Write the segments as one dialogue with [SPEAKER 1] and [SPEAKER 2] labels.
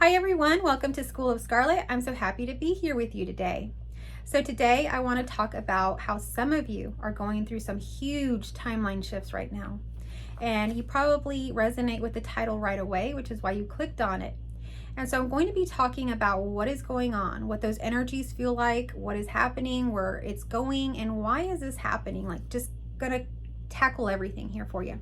[SPEAKER 1] Hi everyone, welcome to School of Scarlet. I'm so happy to be here with you today. So today I want to talk about how some of you are going through some huge timeline shifts right now. And you probably resonate with the title right away, which is why you clicked on it. And so I'm going to be talking about what is going on, what those energies feel like, what is happening, where it's going, and why is this happening? Like, just gonna tackle everything here for you.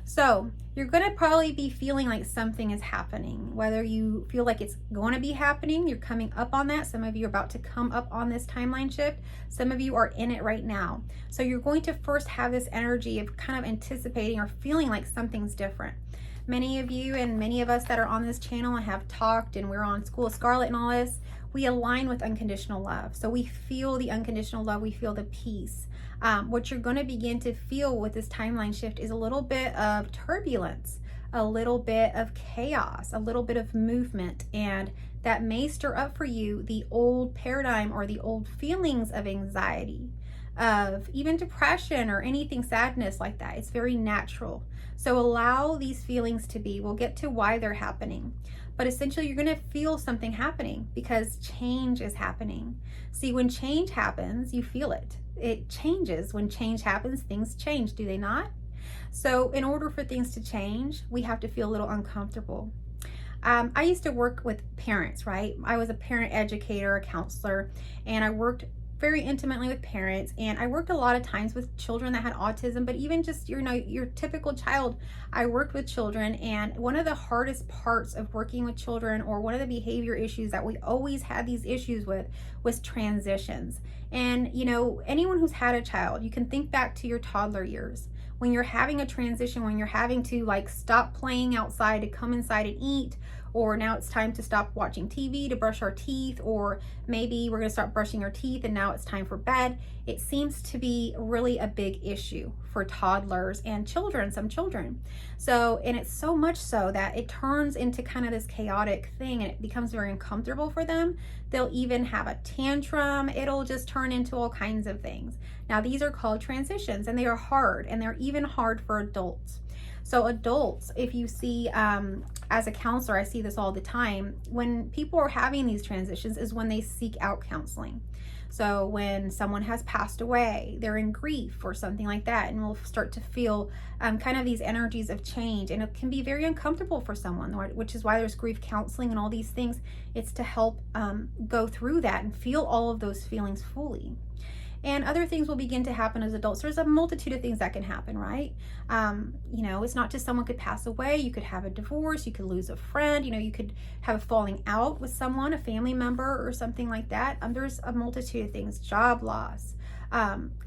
[SPEAKER 1] So you're going to probably be feeling like something is happening, whether you feel like it's going to be happening, you're coming up on that. Some of you are about to come up on this timeline shift. Some of you are in it right now. So you're going to first have this energy of kind of anticipating or feeling like something's different. Many of you and many of us that are on this channel and have talked, and we're on School of Scarlet and all this, we align with unconditional love. So we feel the unconditional love, we feel the peace. What you're going to begin to feel with this timeline shift is a little bit of turbulence, a little bit of chaos, a little bit of movement, and that may stir up for you the old paradigm or the old feelings of anxiety, of even depression or anything, sadness like that. It's very natural. So allow these feelings to be. We'll get to why they're happening. But essentially, you're going to feel something happening because change is happening. See, when change happens, you feel it. It changes. When change happens, things change, do they not? So in order for things to change, we have to feel a little uncomfortable. I used to work with parents, right? I was a parent educator, a counselor, and I worked very intimately with parents, and I worked a lot of times with children that had autism, but even just your typical child. I worked with children, and one of the hardest parts of working with children, or one of the behavior issues that we always had these issues with, was transitions. And anyone who's had a child, you can think back to your toddler years when you're having a transition, when you're having to like stop playing outside to come inside and eat, or now it's time to stop watching TV to brush our teeth, or maybe we're going to start brushing our teeth and now it's time for bed. It seems to be really a big issue for toddlers and children, some children. So, and it's so much so that it turns into kind of this chaotic thing, and it becomes very uncomfortable for them. They'll even have a tantrum. It'll just turn into all kinds of things. Now, these are called transitions, and they are hard, and they're even hard for adults. So adults, if you see, as a counselor, I see this all the time, when people are having these transitions is when they seek out counseling. So when someone has passed away, they're in grief or something like that, and we'll start to feel kind of these energies of change, and it can be very uncomfortable for someone, which is why there's grief counseling and all these things. It's to help go through that and feel all of those feelings fully. And other things will begin to happen as adults. There's a multitude of things that can happen, right? It's not just someone could pass away. You could have a divorce. You could lose a friend. You could have a falling out with someone, a family member or something like that. There's a multitude of things. Job loss,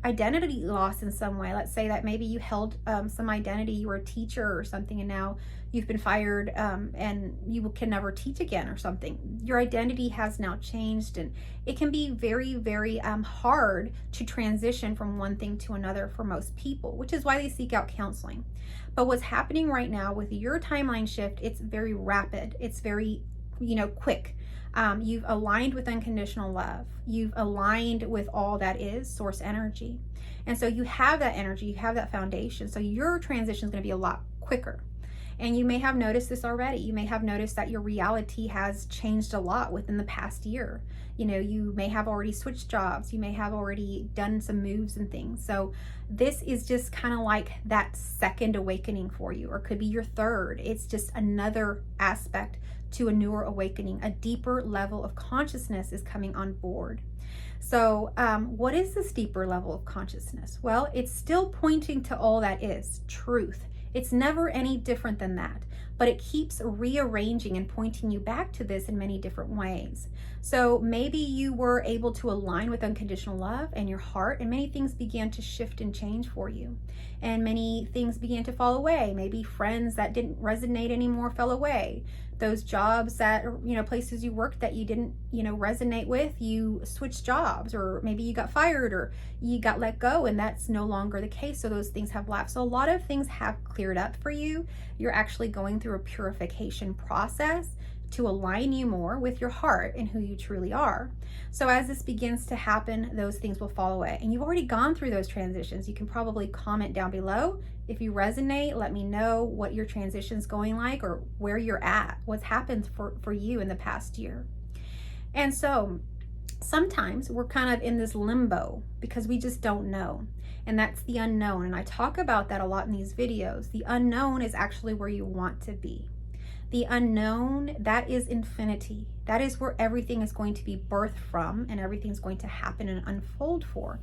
[SPEAKER 1] identity loss in some way. Let's say that maybe you held some identity. You were a teacher or something, and now you've been fired and you can never teach again or something. Your identity has now changed, and it can be very, very hard to transition from one thing to another for most people, which is why they seek out counseling. But what's happening right now with your timeline shift, it's very rapid. It's very, quick. You've aligned with unconditional love. You've aligned with all that is source energy. And so you have that energy, you have that foundation. So your transition is going to be a lot quicker. And you may have noticed this already. You may have noticed that your reality has changed a lot within the past year. You may have already switched jobs. You may have already done some moves and things. So this is just kind of like that second awakening for you, or could be your third. It's just another aspect to a newer awakening. A deeper level of consciousness is coming on board. So what is this deeper level of consciousness? Well, it's still pointing to all that is truth. It's never any different than that, but it keeps rearranging and pointing you back to this in many different ways. So maybe you were able to align with unconditional love and your heart, and many things began to shift and change for you. And many things began to fall away. Maybe friends that didn't resonate anymore fell away. Those jobs that, places you worked that you didn't, resonate with, you switched jobs, or maybe you got fired or you got let go, and that's no longer the case. So those things have lapsed. So a lot of things have cleared up for you. You're actually going through a purification process to align you more with your heart and who you truly are. So as this begins to happen, those things will fall away. And you've already gone through those transitions. You can probably comment down below. If you resonate, let me know what your transition's going like or where you're at, what's happened for you in the past year. And so sometimes we're kind of in this limbo because we just don't know. And that's the unknown. And I talk about that a lot in these videos. The unknown is actually where you want to be. The unknown, that is infinity. That is where everything is going to be birthed from and everything's going to happen and unfold for.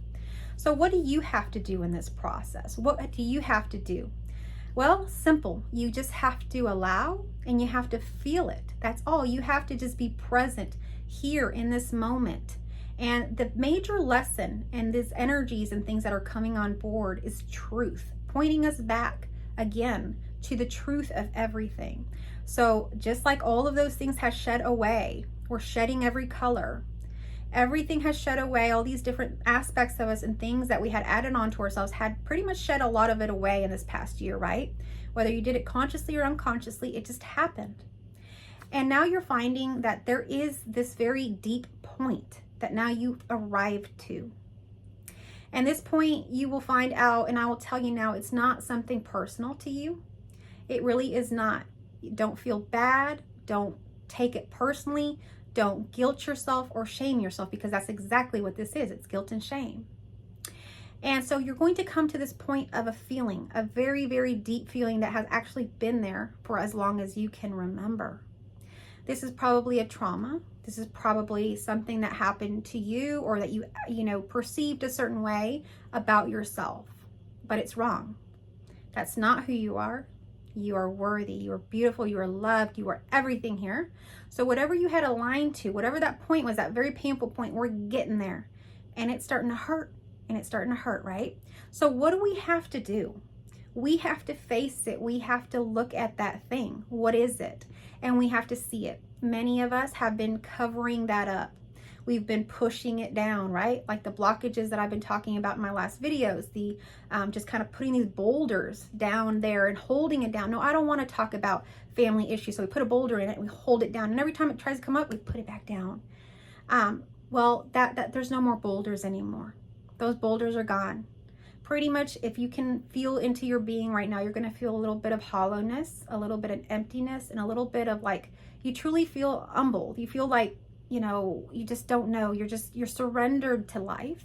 [SPEAKER 1] So what do you have to do in this process? What do you have to do? Well, simple. You just have to allow and you have to feel it. That's all. You have to just be present here in this moment. And the major lesson and these energies and things that are coming on board is truth, pointing us back again to the truth of everything. So just like all of those things has shed away, we're shedding every color. Everything has shed away. All these different aspects of us and things that we had added on to ourselves had pretty much shed a lot of it away in this past year, right? Whether you did it consciously or unconsciously, it just happened. And now you're finding that there is this very deep point that now you've arrived to. And this point you will find out, and I will tell you now, it's not something personal to you. It really is not. Don't feel bad. Don't take it personally. Don't guilt yourself or shame yourself, because that's exactly what this is. It's guilt and shame. And so you're going to come to this point of a feeling, a very, very deep feeling that has actually been there for as long as you can remember. This is probably a trauma. This is probably something that happened to you or that you perceived a certain way about yourself, but it's wrong. That's not who you are. You are worthy. You are beautiful. You are loved. You are everything here. So whatever you had aligned to, whatever that point was, that very painful point, we're getting there. And it's starting to hurt. And it's starting to hurt, right? So what do we have to do? We have to face it. We have to look at that thing. What is it? And we have to see it. Many of us have been covering that up. We've been pushing it down, right? Like the blockages that I've been talking about in my last videos, the just kind of putting these boulders down there and holding it down. No, I don't want to talk about family issues. So we put a boulder in it, and we hold it down. And every time it tries to come up, we put it back down. Well, that there's no more boulders anymore. Those boulders are gone. Pretty much, if you can feel into your being right now, you're going to feel a little bit of hollowness, a little bit of emptiness, and a little bit of like, you truly feel humbled. You feel like, you just don't know. You're surrendered to life.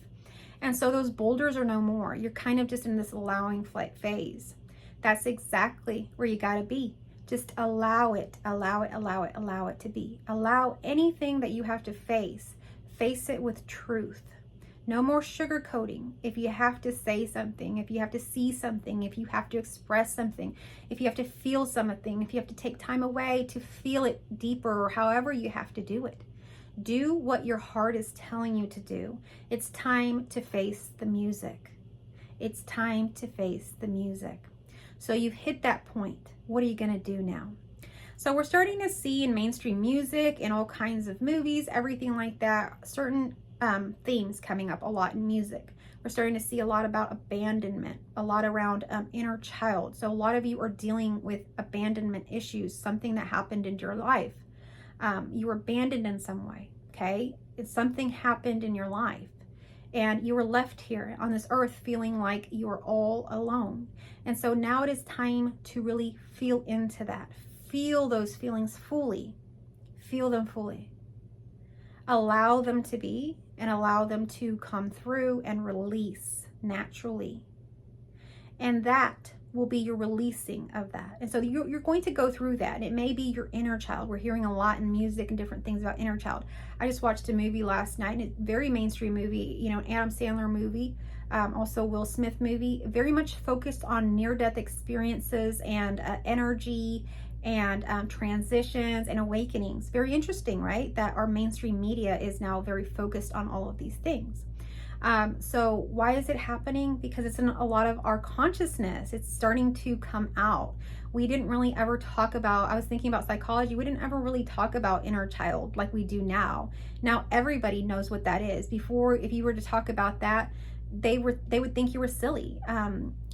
[SPEAKER 1] And so those boulders are no more. You're kind of just in this allowing phase. That's exactly where you got to be. Just allow it, allow it, allow it, allow it to be. Allow anything that you have to face it with truth. No more sugarcoating. If you have to say something, if you have to see something, if you have to express something, if you have to feel something, if you have to take time away to feel it deeper, or however you have to do it. Do what your heart is telling you to do. It's time to face the music. It's time to face the music. So you've hit that point. What are you going to do now? So we're starting to see in mainstream music, in all kinds of movies, everything like that, certain themes coming up a lot in music. We're starting to see a lot about abandonment, a lot around inner child. So a lot of you are dealing with abandonment issues, something that happened in your life. You were abandoned in some way, okay? Something happened in your life, and you were left here on this earth feeling like you are all alone. And so now it is time to really feel into that. Feel those feelings fully. Feel them fully. Allow them to be, and allow them to come through and release naturally. And that will be your releasing of that. And so you're going to go through that. And it may be your inner child. We're hearing a lot in music and different things about inner child. I just watched a movie last night, and it's a very mainstream movie, an Adam Sandler movie, also Will Smith movie, very much focused on near-death experiences and energy and transitions and awakenings. Very interesting, right? That our mainstream media is now very focused on all of these things. So why is it happening? Because it's in a lot of our consciousness. It's starting to come out. We didn't really ever talk about, I was thinking about psychology, we didn't ever really talk about inner child like we do now. Now everybody knows what that is. Before, if you were to talk about that, they would think you were silly.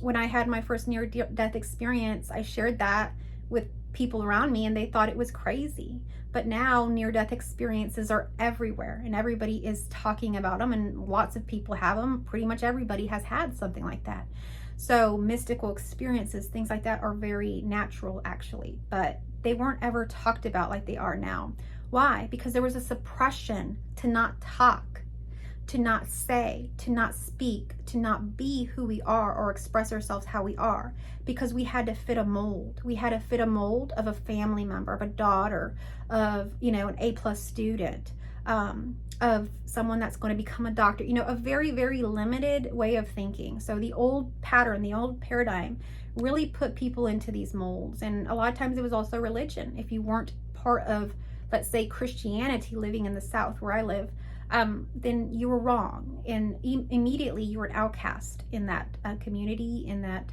[SPEAKER 1] When I had my first near-death experience, I shared that with people around me and they thought it was crazy. But now near-death experiences are everywhere and everybody is talking about them, and lots of people have them. Pretty much everybody has had something like that. So mystical experiences, things like that, are very natural actually, but they weren't ever talked about like they are now. Why? Because there was a suppression to not talk, to not say, to not speak, to not be who we are or express ourselves how we are, because we had to fit a mold. We had to fit a mold of a family member, of a daughter, of, you know, an A+ student, of someone that's going to become a doctor, you know, a very, very limited way of thinking. So the old pattern, the old paradigm really put people into these molds. And a lot of times it was also religion. If you weren't part of, let's say, Christianity, living in the South where I live, then you were wrong. And immediately you were an outcast in that community, in that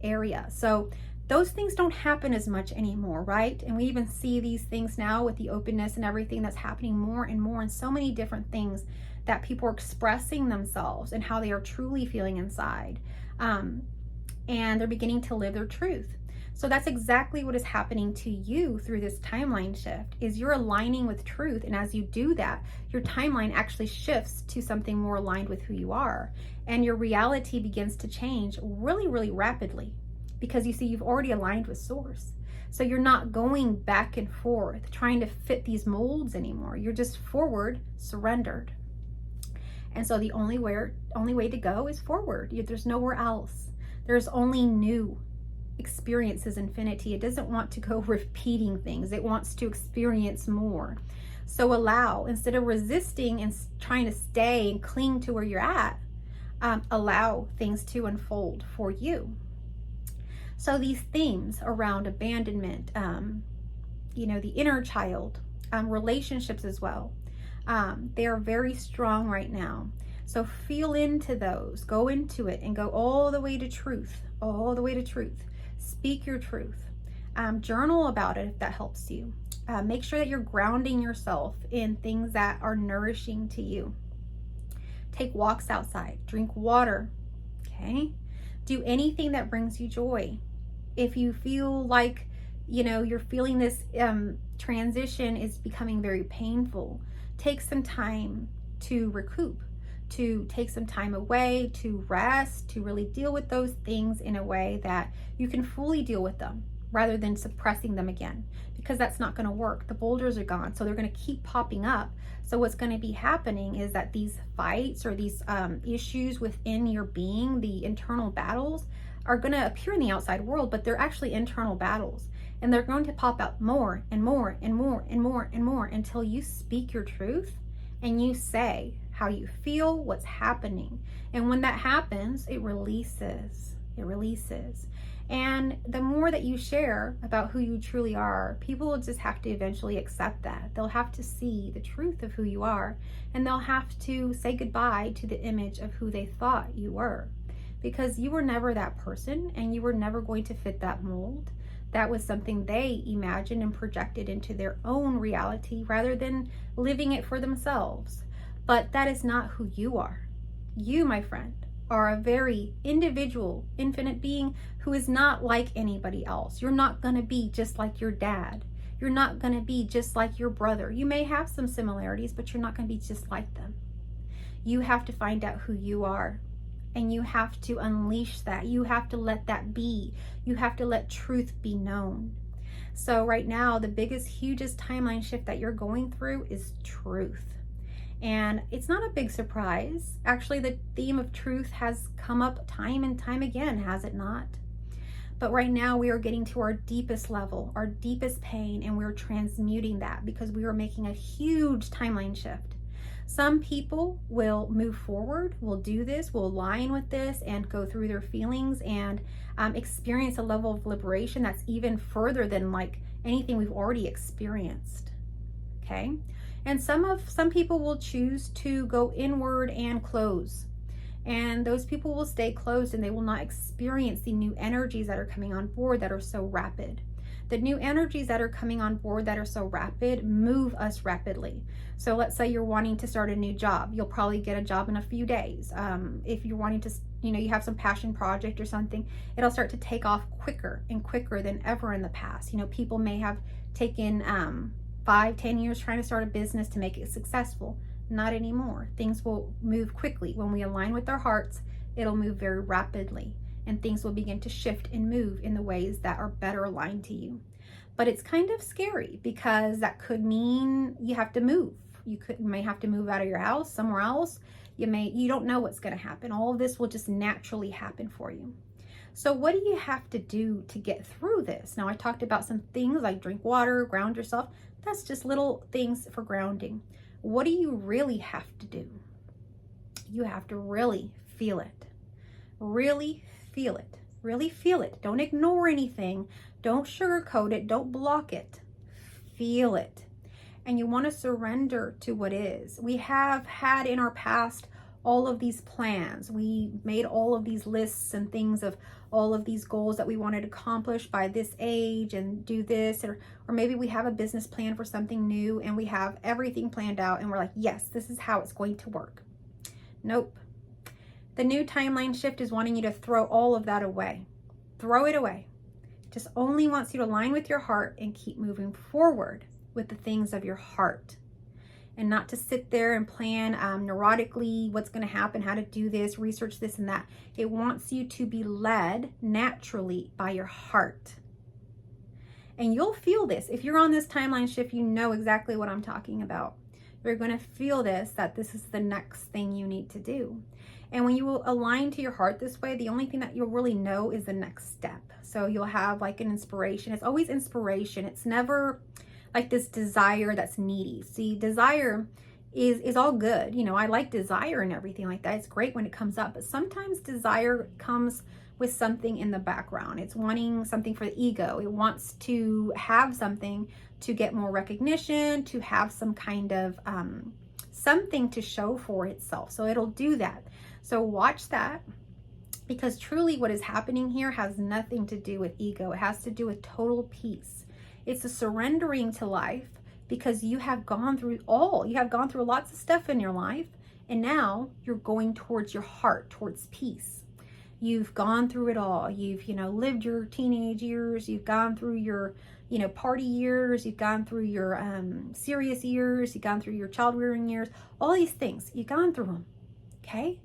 [SPEAKER 1] area. So those things don't happen as much anymore, right? And we even see these things now with the openness and everything that's happening more and more, and so many different things that people are expressing themselves and how they are truly feeling inside. And they're beginning to live their truth. So that's exactly what is happening to you through this timeline shift, is you're aligning with truth. And as you do that, your timeline actually shifts to something more aligned with who you are. And your reality begins to change really, really rapidly, because you see, you've already aligned with source. So you're not going back and forth trying to fit these molds anymore. You're just forward, surrendered. And so the only way to go is forward. There's nowhere else. There's only new experiences, infinity. It doesn't want to go repeating things. It wants to experience more. So allow, instead of resisting and trying to stay and cling to where you're at, allow things to unfold for you. So these themes around abandonment, you know, the inner child, relationships as well, they are very strong right now. So feel into those, go into it, and go all the way to truth, all the way to truth. Speak your truth. Journal about it if that helps you. Make sure that you're grounding yourself in things that are nourishing to you. Take walks outside, drink water, okay? Do anything that brings you joy. If you feel like, you know, you're feeling this transition is becoming very painful, take some time to recoup, to take some time away, to rest, to really deal with those things in a way that you can fully deal with them rather than suppressing them again, because that's not going to work. The boulders are gone, so they're going to keep popping up. So what's going to be happening is that these fights or these issues within your being, the internal battles, are going to appear in the outside world, but they're actually internal battles, and they're going to pop out more and more and more and more and more until you speak your truth and you say how you feel, what's happening. And when that happens, it releases. It releases. And the more that you share about who you truly are, people will just have to eventually accept that. They'll have to see the truth of who you are, and they'll have to say goodbye to the image of who they thought you were, because you were never that person and you were never going to fit that mold. That was something they imagined and projected into their own reality rather than living it for themselves. But that is not who you are. You, my friend, are a very individual, infinite being who is not like anybody else. You're not going to be just like your dad. You're not going to be just like your brother. You may have some similarities, but you're not going to be just like them. You have to find out who you are, and you have to unleash that. You have to let that be. You have to let truth be known. So right now, the biggest, hugest timeline shift that you're going through is truth. And it's not a big surprise. Actually, the theme of truth has come up time and time again, has it not? But right now we are getting to our deepest level, our deepest pain, and we're transmuting that because we are making a huge timeline shift. Some people will move forward, will do this, will align with this and go through their feelings and experience a level of liberation that's even further than like anything we've already experienced, okay? And some people will choose to go inward and close. And those people will stay closed and they will not experience the new energies that are coming on board that are so rapid. The new energies that are coming on board that are so rapid move us rapidly. So let's say you're wanting to start a new job. You'll probably get a job in a few days. If you're wanting to, you have some passion project or something, it'll start to take off quicker and quicker than ever in the past. People may have taken 5-10 years trying to start a business to make it successful. Not anymore. Things will move quickly. When we align with our hearts, it'll move very rapidly, and things will begin to shift and move in the ways that are better aligned to you. But it's kind of scary because that could mean you have to move. You may have to move out of your house somewhere else. You don't know what's going to happen. All of this will just naturally happen for you. So what do you have to do to get through this? Now, I talked about some things like drink water, ground yourself. That's just little things for grounding. What do you really have to do? You have to really feel it. Really feel it. Really feel it. Don't ignore anything. Don't sugarcoat it. Don't block it. Feel it. And you want to surrender to what is. We have had in our past all of these plans. We made all of these lists and things of all of these goals that we wanted to accomplish by this age and do this, or maybe we have a business plan for something new and we have everything planned out and we're like, yes, this is how it's going to work. Nope. The new timeline shift is wanting you to throw all of that away. Throw it away. It just only wants you to align with your heart and keep moving forward with the things of your heart, and not to sit there and plan neurotically what's going to happen, how to do this, research this and that. It wants you to be led naturally by your heart. And you'll feel this. If you're on this timeline shift, you know exactly what I'm talking about. You're going to feel this, that this is the next thing you need to do. And when you will align to your heart this way, the only thing that you'll really know is the next step. So you'll have like an inspiration. It's always inspiration. It's never like this desire that's needy. See, desire is all good. I like desire and everything like that. It's great when it comes up, but sometimes desire comes with something in the background. It's wanting something for the ego. It wants to have something to get more recognition, to have some kind of something to show for itself. So it'll do that. So watch that, because truly what is happening here has nothing to do with ego. It has to do with total peace. It's a surrendering to life, because you have gone through lots of stuff in your life, and now you're going towards your heart, towards peace. You've gone through it all. You've, lived your teenage years. You've gone through your, party years. You've gone through your serious years. You've gone through your child rearing years. All these things, you've gone through them, okay?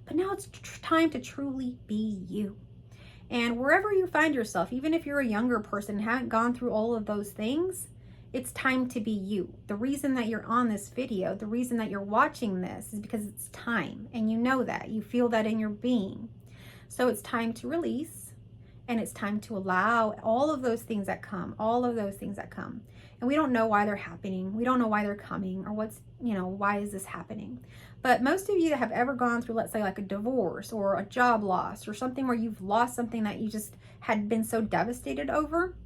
[SPEAKER 1] But now it's time to truly be you. And wherever you find yourself, even if you're a younger person and haven't gone through all of those things, it's time to be you. The reason that you're on this video, the reason that you're watching this is because it's time. And you know that. You feel that in your being. So it's time to release, and it's time to allow all of those things that come, And we don't know why they're happening. We don't know why they're coming, or why is this happening? But most of you that have ever gone through, let's say like a divorce or a job loss or something where you've lost something that you just had been so devastated over,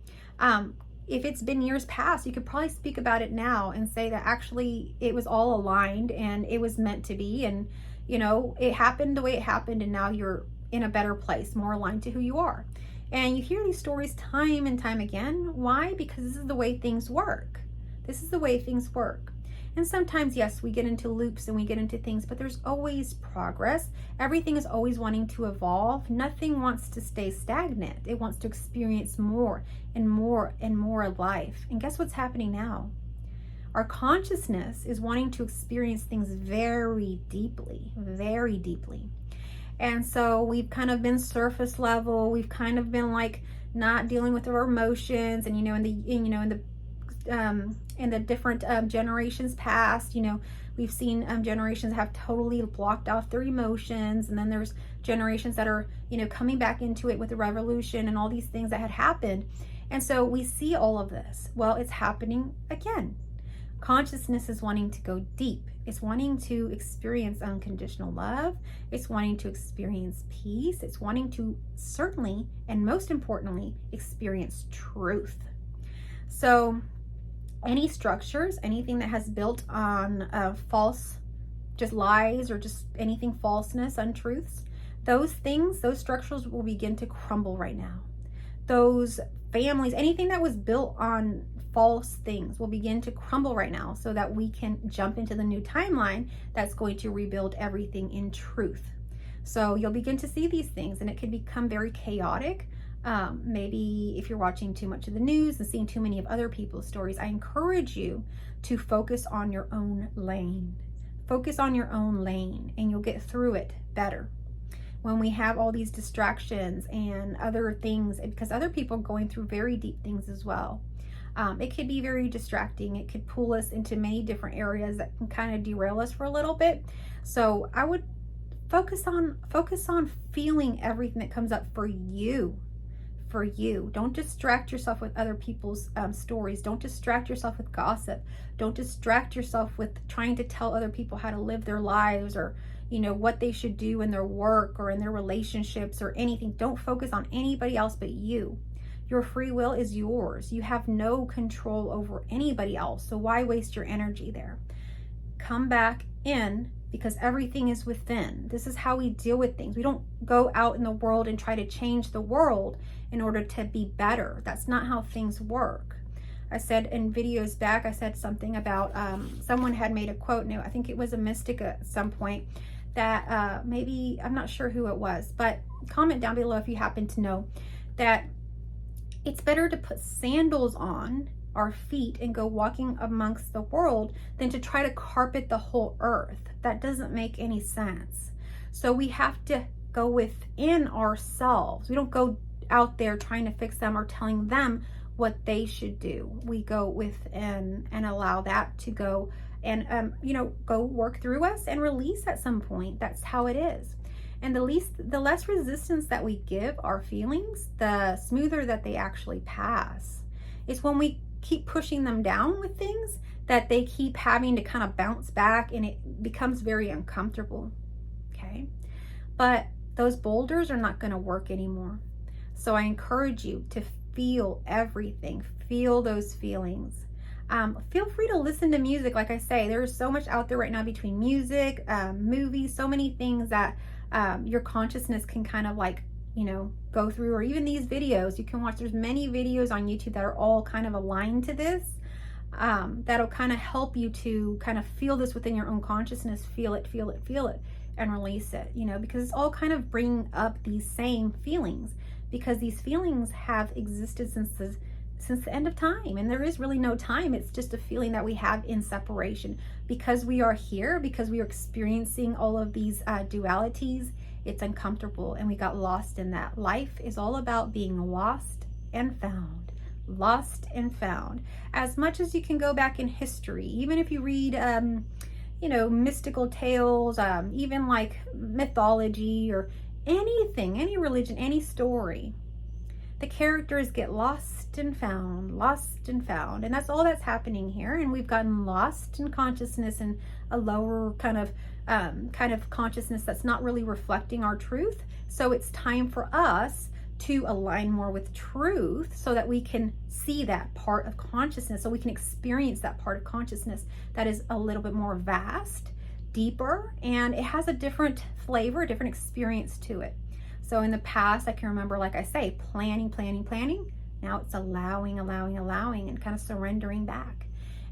[SPEAKER 1] if it's been years past, you could probably speak about it now and say that actually it was all aligned and it was meant to be. And, it happened the way it happened, and now you're in a better place, more aligned to who you are. And you hear these stories time and time again. Why? Because this is the way things work. This is the way things work. And sometimes, yes, we get into loops and we get into things, but there's always progress. Everything is always wanting to evolve. Nothing wants to stay stagnant. It wants to experience more and more and more of life. And guess what's happening now? Our consciousness is wanting to experience things very deeply, very deeply. And so we've kind of been surface level. We've kind of been like not dealing with our emotions, and in the different generations past, we've seen generations have totally blocked off their emotions, and then there's generations that are coming back into it with the revolution and all these things that had happened. And so we see all of this. Well, it's happening again. Consciousness is wanting to go deep. It's wanting to experience unconditional love. It's wanting to experience peace. It's wanting to certainly, and most importantly, experience truth. So any structures, anything that has built on false, just lies, or just anything falseness, untruths, those things, those structures will begin to crumble right now. Those families, anything that was built on false things will begin to crumble right now, so that we can jump into the new timeline that's going to rebuild everything in truth. So you'll begin to see these things, and it can become very chaotic. Maybe if you're watching too much of the news and seeing too many of other people's stories, I encourage you to focus on your own lane. Focus on your own lane, and you'll get through it better. When we have all these distractions and other things, because other people are going through very deep things as well, it could be very distracting. It could pull us into many different areas that can kind of derail us for a little bit. So I would focus on feeling everything that comes up for you. For you. Don't distract yourself with other people's stories. Don't distract yourself with gossip. Don't distract yourself with trying to tell other people how to live their lives, or what they should do in their work or in their relationships or anything. Don't focus on anybody else but you. Your free will is yours. You have no control over anybody else. So why waste your energy there? Come back in, because everything is within. This is how we deal with things. We don't go out in the world and try to change the world in order to be better. That's not how things work. I said in videos back, I said something about someone had made a quote. No, I think it was a mystic at some point, that maybe, I'm not sure who it was, but comment down below if you happen to know, that it's better to put sandals on our feet and go walking amongst the world than to try to carpet the whole earth. That doesn't make any sense. So we have to go within ourselves. We don't go out there trying to fix them or telling them what they should do. We go within and allow that to go and go work through us and release at some point. That's how it is. And the less resistance that we give our feelings, the smoother that they actually pass. It's when we keep pushing them down with things that they keep having to kind of bounce back, and it becomes very uncomfortable. Okay. But those boulders are not going to work anymore. So I encourage you to feel everything, feel those feelings. Feel free to listen to music. Like I say, there's so much out there right now between music, movies, so many things that your consciousness can kind of go through, or even these videos you can watch. There's many videos on YouTube that are all kind of aligned to this, that'll kind of help you to kind of feel this within your own consciousness, feel it, and release it, because it's all kind of bringing up these same feelings, because these feelings have existed since the end of time, and there is really no time. It's just a feeling that we have in separation, because we are here, because we are experiencing all of these dualities. It's uncomfortable, and we got lost in that. Life is all about being lost and found. Lost and found. As much as you can go back in history, even if you read mystical tales, even like mythology or anything, any religion, any story, the characters get lost and found, and that's all that's happening here. And we've gotten lost in consciousness, and a lower kind of consciousness that's not really reflecting our truth. So it's time for us to align more with truth, so that we can see that part of consciousness, so we can experience that part of consciousness that is a little bit more vast, deeper, and it has a different flavor, a different experience to it. So in the past, I can remember, like I say, planning. Now it's allowing, and kind of surrendering back.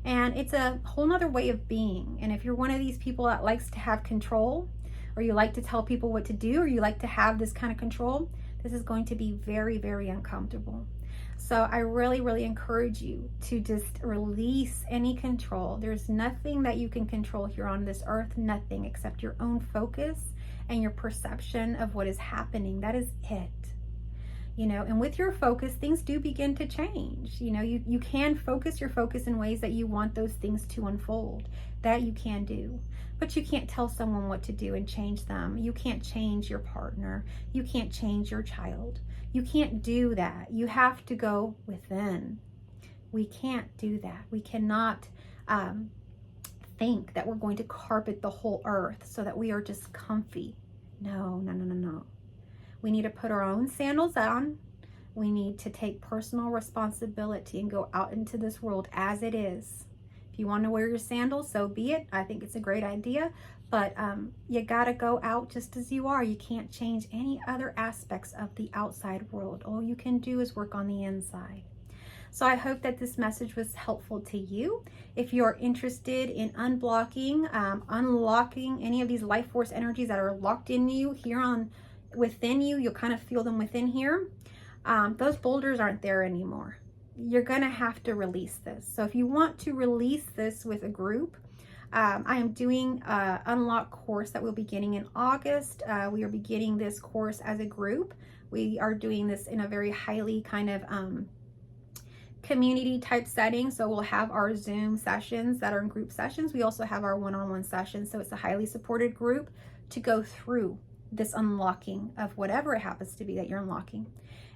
[SPEAKER 1] And it's a whole nother way of being. And if you're one of these people that likes to have control, or you like to tell people what to do, or you like to have this kind of control, this is going to be very, very uncomfortable. So I really, really encourage you to just release any control. There's nothing that you can control here on this earth, nothing except your own focus and your perception of what is happening. That is it. And with your focus, things do begin to change. You can focus your focus in ways that you want those things to unfold. That you can do. But you can't tell someone what to do and change them. You can't change your partner. You can't change your child. You can't do that. You have to go within. We can't do that. We cannot think that we're going to carpet the whole earth so that we are just comfy. No. We need to put our own sandals on. We need to take personal responsibility and go out into this world as it is. If you want to wear your sandals, so be it. I think it's a great idea. But you got to go out just as you are. You can't change any other aspects of the outside world. All you can do is work on the inside. So I hope that this message was helpful to you. If you're interested in unblocking, unlocking any of these life force energies that are locked in you here on within you, you'll kind of feel them within here. Those boulders aren't there anymore. You're gonna have to release this. So if you want to release this with a group, I am doing an unlock course that we'll be getting in August. We are beginning this course as a group. We are doing this in a very highly kind of community type setting. So we'll have our Zoom sessions that are in group sessions. We also have our one-on-one sessions. So it's a highly supported group to go through this unlocking of whatever it happens to be that you're unlocking.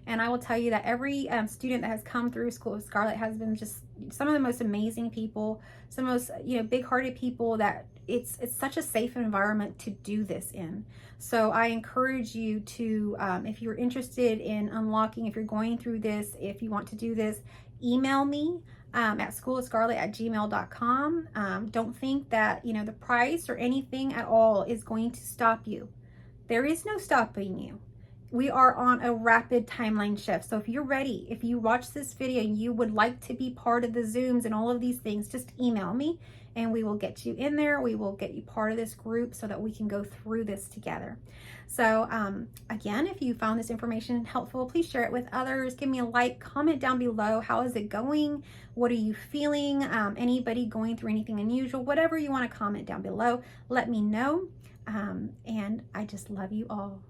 [SPEAKER 1] And I will tell you that every student that has come through School of Scarlet has been just some of the most amazing people, some of the most big-hearted people that it's such a safe environment to do this in. So I encourage you to, if you're interested in unlocking, if you're going through this, if you want to do this, email me at schoolofscarlet@gmail.com. Don't think that the price or anything at all is going to stop you. There is no stopping you. We are on a rapid timeline shift. So if you're ready, if you watch this video and you would like to be part of the Zooms and all of these things, just email me and we will get you in there. We will get you part of this group so that we can go through this together. So again, if you found this information helpful, please share it with others. Give me a like, comment down below. How is it going? What are you feeling? Anybody going through anything unusual? Whatever you want to comment down below, let me know. And I just love you all.